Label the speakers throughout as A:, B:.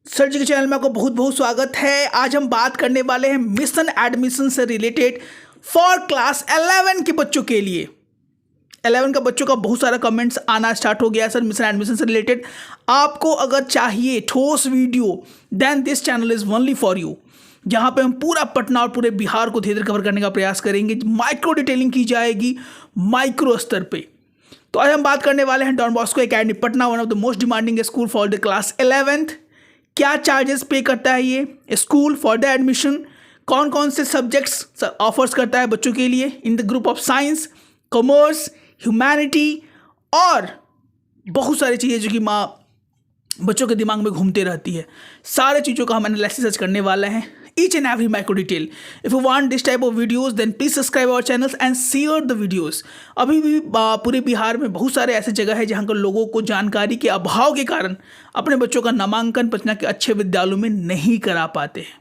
A: Sir जी के channel में आपको बहुत बहुत स्वागत है। आज हम बात करने वाले हैं मिशन एडमिशन से रिलेटेड फॉर क्लास 11 के बच्चों के लिए। 11 का बच्चों का बहुत सारा कमेंट्स आना स्टार्ट हो गया है सर मिशन एडमिशन से रिलेटेड। आपको अगर चाहिए ठोस video then this channel is only for you, जहाँ पे हम पूरा पटना और पूरे बिहार को धीरे धीरे कवर करने का प्रयास करेंगे। माइक्रो डिटेलिंग की जाएगी माइक्रो स्तर पे। तो आज हम बात करने वाले हैं Don Bosco academy Patna, one of the most demanding school for the class 11th। क्या चार्जेस पे करता है ये स्कूल फॉर द एडमिशन, कौन कौन से सब्जेक्ट्स ऑफर्स करता है बच्चों के लिए in the group of science, commerce, humanity और बहुत सारी चीज़ें जो कि बच्चों के दिमाग में घूमते रहती है। सारे चीज़ों का हम एनालिसिस करने वाले हैं, each and every micro detail. If you want this type of videos then please subscribe our channels and share the videos. अभी भी पूरे बिहार में बहुत सारे ऐसे जगह है जहाँ पर लोगों को जानकारी के अभाव के कारण अपने बच्चों का नामांकन पटना के अच्छे विद्यालयों में नहीं करा पाते हैं।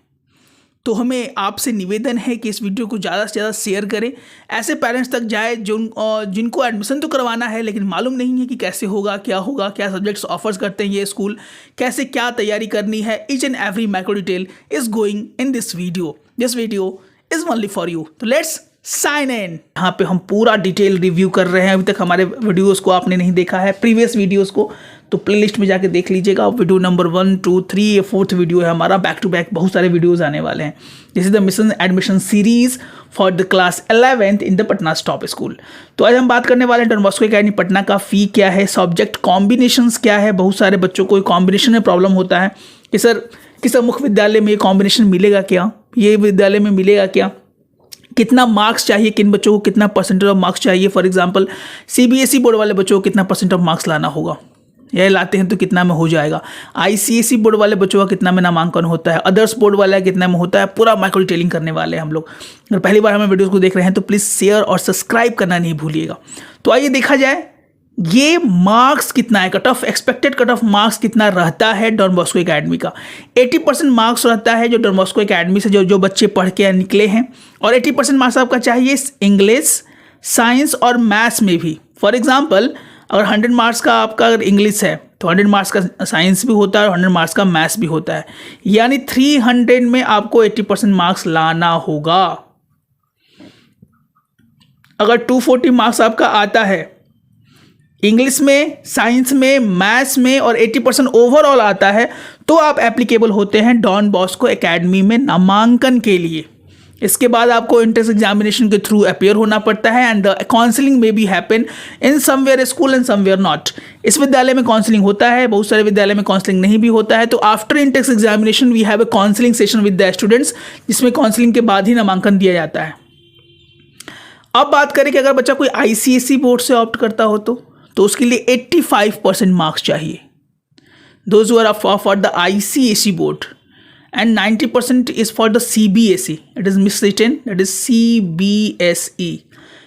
A: तो हमें आपसे निवेदन है कि इस वीडियो को ज़्यादा से ज़्यादा शेयर करें, ऐसे पेरेंट्स तक जाए जिनको एडमिशन तो करवाना है लेकिन मालूम नहीं है कि कैसे होगा, क्या सब्जेक्ट्स ऑफर्स करते हैं ये स्कूल, कैसे क्या तैयारी करनी है। Each and every micro detail is going in this video is only for you. तो लेट्स साइन इन। यहाँ पे हम पूरा डिटेल रिव्यू कर रहे हैं। अभी तक हमारे वीडियोज़ को आपने नहीं देखा है, प्रीवियस वीडियोज़ को, तो प्लेलिस्ट में जाके देख लीजिएगा। वीडियो नंबर 1, 2, 3 ये 4th वीडियो है हमारा। बैक टू बैक बहुत सारे वीडियोस आने वाले हैं। This is the mission admission series for the class 11th in the Patna stop school. तो आज हम बात करने वाले हैं डॉन बॉस्को एकेडमी पटना का फ़ी क्या है, सब्जेक्ट कॉम्बिनेशंस क्या है। बहुत सारे बच्चों को कॉम्बिनेशन में प्रॉब्लम होता है कि सर मुख्य विद्यालय में ये कॉम्बिनेशन मिलेगा क्या, ये विद्यालय में मिलेगा क्या, कितना मार्क्स चाहिए, किन बच्चों को कितना परसेंटेज ऑफ मार्क्स चाहिए। फॉर एग्जांपल सीबीएसई बोर्ड वाले बच्चों को कितना परसेंट ऑफ मार्क्स लाना होगा, यह लाते हैं तो कितना में हो जाएगा। आईसीएसई बोर्ड वाले बच्चों का कितना में नामांकन होता है, अदर्स बोर्ड वाला कितना में होता है, पूरा माइक्रो डिटेलिंग करने वाले हैं हम लोग। अगर पहली बार हमें वीडियोस को देख रहे हैं तो प्लीज़ शेयर और सब्सक्राइब करना नहीं भूलिएगा। तो आइए देखा जाए ये मार्क्स कितना है, cut off expected cut off marks कितना रहता है डॉन बॉस्को एकेडमी का। 80% मार्क्स रहता है जो डॉन बॉस्को एकेडमी से जो बच्चे पढ़ के निकले हैं, और 80% मार्क्स आपका चाहिए इंग्लिश, साइंस और मैथ्स में भी। फॉर एग्जाम्पल अगर 100 मार्क्स का आपका अगर इंग्लिश है तो 100 मार्क्स का साइंस भी होता है और 100 मार्क्स का मैथ्स भी होता है, यानी 300 में आपको 80% मार्क्स लाना होगा। अगर 240 मार्क्स आपका आता है इंग्लिश में, साइंस में, मैथ्स में और 80% ओवरऑल आता है तो आप एप्लीकेबल होते हैं डॉन बॉस्को एकेडमी में नामांकन के लिए। इसके बाद आपको एंट्रेंस एग्जामिनेशन के थ्रू अपेयर होना पड़ता है एंड द काउंसलिंग में be happen in somewhere school and somewhere not. इस विद्यालय में काउंसलिंग होता है, बहुत सारे विद्यालय में काउंसलिंग नहीं भी होता है। तो after entrance examination we have a counselling session with the students, जिसमें काउंसलिंग के बाद ही नामांकन दिया जाता है। अब बात करें कि अगर बच्चा कोई आईसीएसई बोर्ड से ऑप्ट करता हो तो उसके लिए 85% मार्क्स चाहिए, those who are for the ICSE board, and 90% is for the CBSE. It is miswritten, that is CBSE.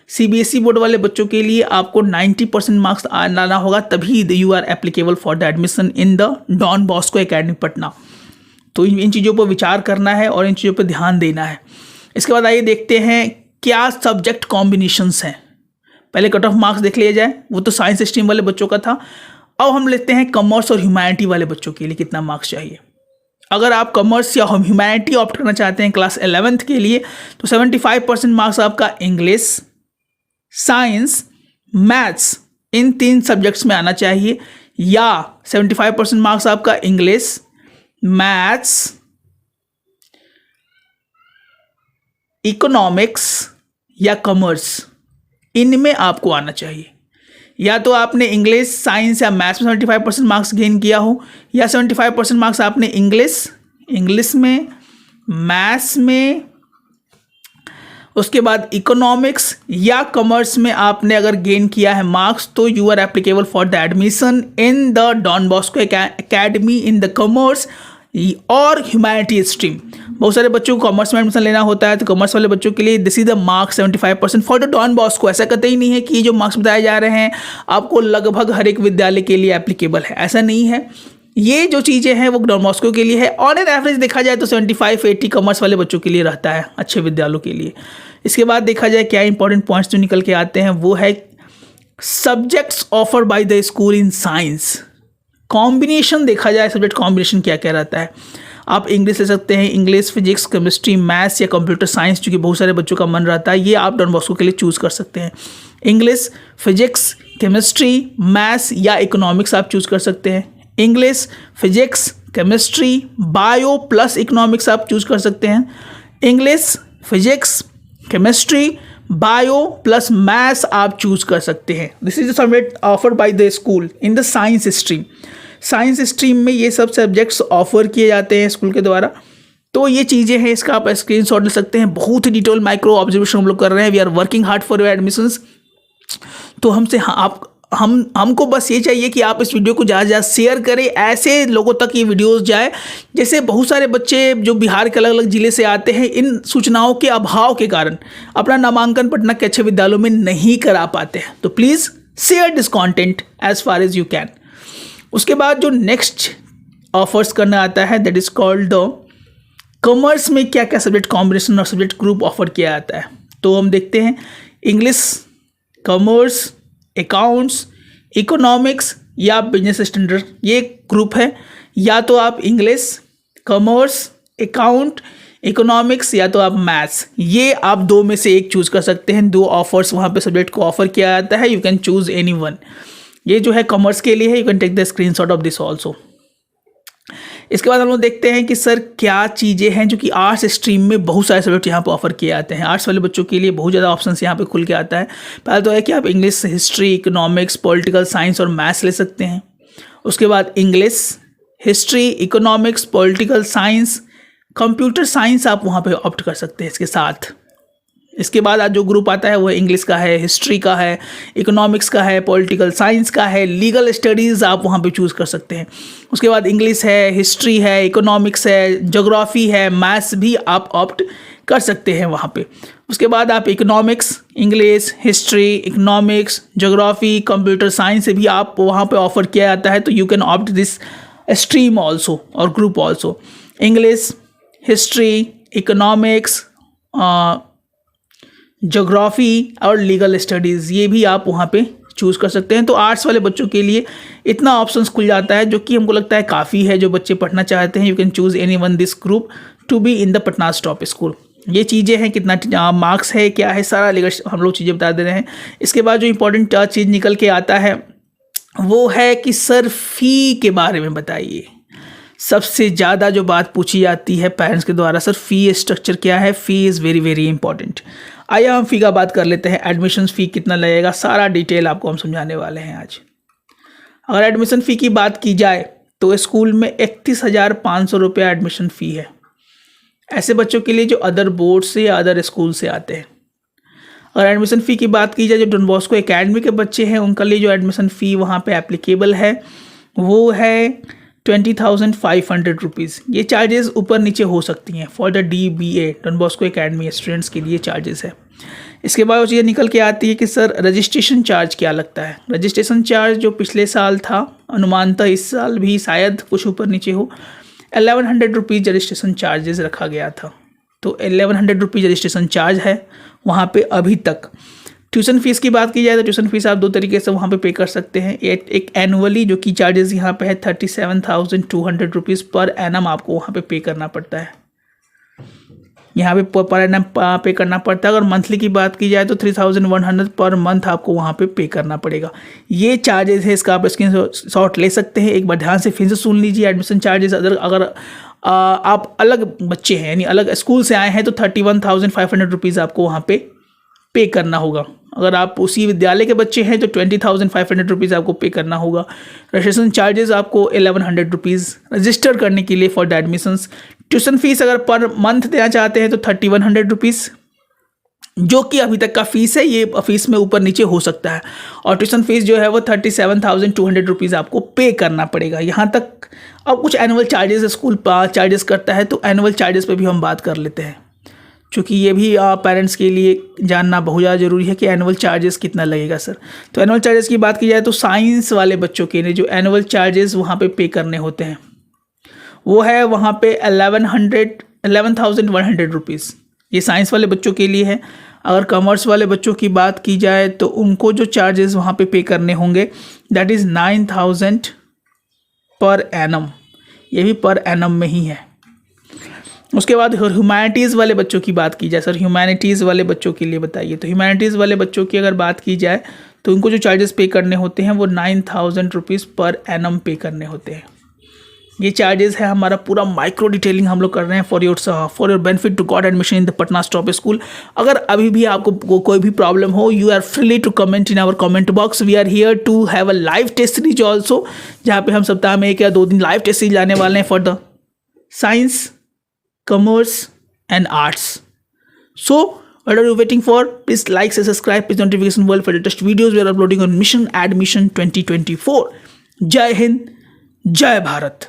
A: CBSE board वाले बच्चों के लिए आपको 90% मार्क्स लाना होगा, तभी you are applicable for the admission in the Don Bosco academy Patna. तो इन चीज़ों पर विचार करना है और इन चीज़ों पर ध्यान देना है। इसके बाद आइए देखते हैं क्या सब्जेक्ट कॉम्बिनेशंस हैं। पहले कट ऑफ मार्क्स देख लिया जाए, वो तो साइंस स्ट्रीम वाले बच्चों का था। अब हम लेते हैं कॉमर्स और ह्यूमैनिटी वाले बच्चों के लिए कितना मार्क्स चाहिए। अगर आप कॉमर्स या ह्यूमैनिटी ऑप्ट करना चाहते हैं क्लास 11th के लिए तो 75% मार्क्स आपका इंग्लिश, साइंस, मैथ्स इन 3 सब्जेक्ट्स में आना चाहिए, या 75% मार्क्स आपका इंग्लिश, मैथ्स, इकोनॉमिक्स या कॉमर्स, इनमें आपको आना चाहिए। या तो आपने इंग्लिश, साइंस या मैथ्स में 75% मार्क्स गेन किया हो, या 75% मार्क्स आपने इंग्लिश में, मैथ्स में, उसके बाद इकोनॉमिक्स या कॉमर्स में आपने अगर गेन किया है मार्क्स, तो you are applicable for the admission in the Don Bosco academy in the commerce और ह्यूमैनिटी स्ट्रीम। बहुत सारे बच्चों को कॉमर्स में एडमिशन लेना होता है, तो कॉमर्स वाले बच्चों के लिए this is the marks 75% for the Don Bosco. ऐसा कहते ही नहीं है कि ये जो मार्क्स बताए जा रहे हैं आपको लगभग हर एक विद्यालय के लिए एप्लीकेबल है, ऐसा नहीं है। ये जो चीज़ें हैं वो डॉन बॉस्को के लिए है। ऑन एन एवरेज देखा जाए तो 75-80 कॉमर्स वाले बच्चों के लिए रहता है, अच्छे विद्यालयों के लिए। इसके बाद देखा जाए क्या इंपॉर्टेंट पॉइंट्स जो निकल के आते हैं, वो है subjects offered by the school in science, combination देखा जाए, सब्जेक्ट कॉम्बिनेशन क्या क्या रहता है, आप इंग्लिश ले सकते हैं, इंग्लिश, फिजिक्स, केमिस्ट्री, मैथ्स या कंप्यूटर साइंस, जो कि बहुत सारे बच्चों का मन रहता है, ये आप डॉन बॉस्को के लिए चूज़ कर सकते हैं। इंग्लिश, फिजिक्स, केमिस्ट्री, मैथ्स या इकोनॉमिक्स आप चूज़ कर सकते हैं। English, physics, chemistry, bio plus economics आप चूज़ कर सकते हैं। English, physics, chemistry, bio plus maths आप चूज़ कर सकते हैं। This is the subject offered by the school in the science stream. Science stream में ये सब सब्जेक्ट्स ऑफर किए जाते हैं स्कूल के द्वारा। तो ये चीज़ें हैं, इसका आप स्क्रीनशॉट ले सकते हैं। बहुत ही डिटेल माइक्रो ऑब्जर्वेशन हम लोग कर रहे हैं। We are working hard for your admissions. तो हमको बस ये चाहिए कि आप इस वीडियो को ज़्यादा से ज़्यादा शेयर करें, ऐसे लोगों तक ये वीडियोस जाए। जैसे बहुत सारे बच्चे जो बिहार के अलग अलग ज़िले से आते हैं, इन सूचनाओं के अभाव के कारण अपना नामांकन पटना के अच्छे विद्यालयों में नहीं करा पाते हैं। तो please share this content as far as you can. उसके बाद जो नेक्स्ट ऑफर्स करना आता है, that is called the commerce में क्या क्या सब्जेक्ट कॉम्बिनेशन और सब्जेक्ट ग्रुप ऑफर किया जाता है। तो हम देखते हैं इंग्लिश, कॉमर्स, अकाउंट्स, इकोनॉमिक्स या बिजनेस स्टैंडर्ड, ये ग्रुप है। या तो आप इंग्लिश, कॉमर्स, अकाउंट, इकोनॉमिक्स या तो आप मैथ्स, ये आप दो में से एक चूज़ कर सकते हैं। दो ऑफर्स वहाँ पे सब्जेक्ट को ऑफर किया जाता है। You can choose any one. ये जो है कॉमर्स के लिए है। You can take the screenshot of this also. इसके बाद हम लोग देखते हैं कि सर क्या चीज़ें हैं जो कि आर्ट्स स्ट्रीम में बहुत सारे सब्जेक्ट यहाँ पर ऑफर किए जाते हैं। आर्ट्स वाले बच्चों के लिए बहुत ज़्यादा ऑप्शंस यहाँ पे खुल के आता है। पहला तो है कि आप English, history, economics, political science और मैथ्स ले सकते हैं। उसके बाद English, history, economics, political science, computer science आप वहाँ पे ऑप्ट कर सकते हैं इसके साथ। इसके बाद आज जो ग्रुप आता है वो इंग्लिश का है, हिस्ट्री का है, इकोनॉमिक्स का है, पॉलिटिकल साइंस का है, लीगल स्टडीज़ आप वहाँ पे चूज़ कर सकते हैं। उसके बाद इंग्लिश है, हिस्ट्री है, इकोनॉमिक्स है, ज्योग्राफी है, मैथ्स भी आप ऑप्ट कर सकते हैं वहाँ पे। उसके बाद आप economics, English, history, economics, geography, computer science से भी आप वहाँ पे ऑफर किया जाता है। तो you can opt this stream also और group also. English, history, economics, geography और लीगल स्टडीज़, ये भी आप वहाँ पे चूज़ कर सकते हैं। तो आर्ट्स वाले बच्चों के लिए इतना ऑप्शंस खुल जाता है, जो कि हमको लगता है काफ़ी है। जो बच्चे पढ़ना चाहते हैं, you can choose any one this group to be in the Patna's top school. ये चीज़ें हैं, कितना मार्क्स है, क्या है, सारा लीगल हम लोग चीज़ें बता दे रहे हैं। इसके बाद जो इंपॉर्टेंट चीज़ निकल के आता है वो है कि सर फ़ी के बारे में बताइए। सबसे ज़्यादा जो बात पूछी जाती है पेरेंट्स के द्वारा, सर फ़ी स्ट्रक्चर क्या है। फ़ी इज़ वेरी वेरी इंपॉर्टेंट। आइए हम फ़ी का बात कर लेते हैं। एडमिशन फ़ी कितना लगेगा, सारा डिटेल आपको हम समझाने वाले हैं आज। अगर एडमिशन फ़ी की बात की जाए तो स्कूल में 31,500 रुपया एडमिशन फ़ी है, ऐसे बच्चों के लिए जो अदर बोर्ड से या अदर स्कूल से आते हैं। अगर एडमिशन फ़ी की बात की जाए, जो डॉन बॉस्को एकेडमी के बच्चे हैं, उनके लिए जो एडमिशन फ़ी वहाँ पे एप्लीकेबल है वो है 20,500 रुपीज़। ये चार्जेस ऊपर नीचे हो सकती हैं for the DBA, Don Bosco academy students के लिए चार्जेस है। इसके बाद चीज़ें निकल के आती है कि सर रजिस्ट्रेशन चार्ज क्या लगता है। रजिस्ट्रेशन चार्ज जो पिछले साल था, अनुमानतः इस साल भी शायद कुछ ऊपर नीचे हो, 1100 रुपीज़ रजिस्ट्रेशन चार्जेस रखा गया था। तो 1100 रुपीज़ रजिस्ट्रेशन चार्ज है वहाँ पे अभी तक। ट्यूशन फीस की बात की जाए तो ट्यूशन फीस आप दो तरीके से वहाँ पे कर सकते हैं। एक एनुअली, जो कि चार्जेस यहाँ पे है 37,200 रुपीज़ पर एनम आपको वहाँ पे करना पड़ता है। यहाँ पे पर एनम पे करना पड़ता है। अगर मंथली की बात की जाए तो 3,100 पर मंथ आपको वहाँ पे करना पड़ेगा। ये चार्जेस है, इसका आप स्क्रीनशॉट ले सकते हैं। एक बार ध्यान से फिर से सुन लीजिए। एडमिशन चार्जेस अगर आप अलग बच्चे हैं, यानी अलग स्कूल से आए हैं, तो 31,500 रुपीज़ आपको वहाँ पे करना होगा। अगर आप उसी विद्यालय के बच्चे हैं तो 20,500 रुपीज़ आपको पे करना होगा। रजिस्ट्रेशन चार्जेस आपको 1100 रुपीज़ रजिस्टर करने के लिए for the admissions. Tuition fees अगर पर मंथ देना चाहते हैं तो 3100 रुपीज़, जो कि अभी तक का फीस है। ये फीस में ऊपर नीचे हो सकता है। और ट्यूशन फीस जो है वो 37,200 रुपीज़ आपको पे करना पड़ेगा। यहाँ तक अब कुछ एनुअल चार्जेस स्कूल चार्जेस करता है, तो एनुअल चार्जेस पे भी हम बात कर लेते हैं, क्योंकि ये भी पेरेंट्स के लिए जानना बहुत ज़्यादा ज़रूरी है कि एनुअल चार्जेस कितना लगेगा सर। तो एनुअल चार्जेस की बात की जाए तो साइंस वाले बच्चों के लिए जो एनुअल चार्जेस वहाँ पे करने होते हैं वो है वहाँ पे 11,100 रुपीज़। ये साइंस वाले बच्चों के लिए है। अगर कॉमर्स वाले बच्चों की बात की जाए तो उनको जो चार्जेस वहाँ पे करने होंगे दैट इज़ 9,000 पर एनम, ये भी पर एनम में ही है। उसके बाद ह्यूमैनिटीज़ वाले बच्चों की बात की जाए, सर ह्यूमैनिटीज़ वाले बच्चों के लिए बताइए। तो ह्यूमैनिटीज़ वाले बच्चों की अगर बात की जाए तो उनको जो चार्जेस पे करने होते हैं वो 9000 रुपीज़ पर एनम पे करने होते हैं। ये चार्जेस है, हमारा पूरा माइक्रो डिटेलिंग हम लोग कर रहे हैं for your benefit to got admission in the Patna stop school. अगर अभी भी आपको कोई भी प्रॉब्लम हो, you are freely to comment in our comment box. We are here to have a live test series also, जहाँ पे हम सप्ताह में 1 या 2 दिन लाइव टेस्ट सीरीज लाने वाले हैं for the science, commerce and arts. So what are you waiting for? Please like, subscribe, please notification bell for latest videos we are uploading on Mission Admission 2024. जय हिंद, जय भारत।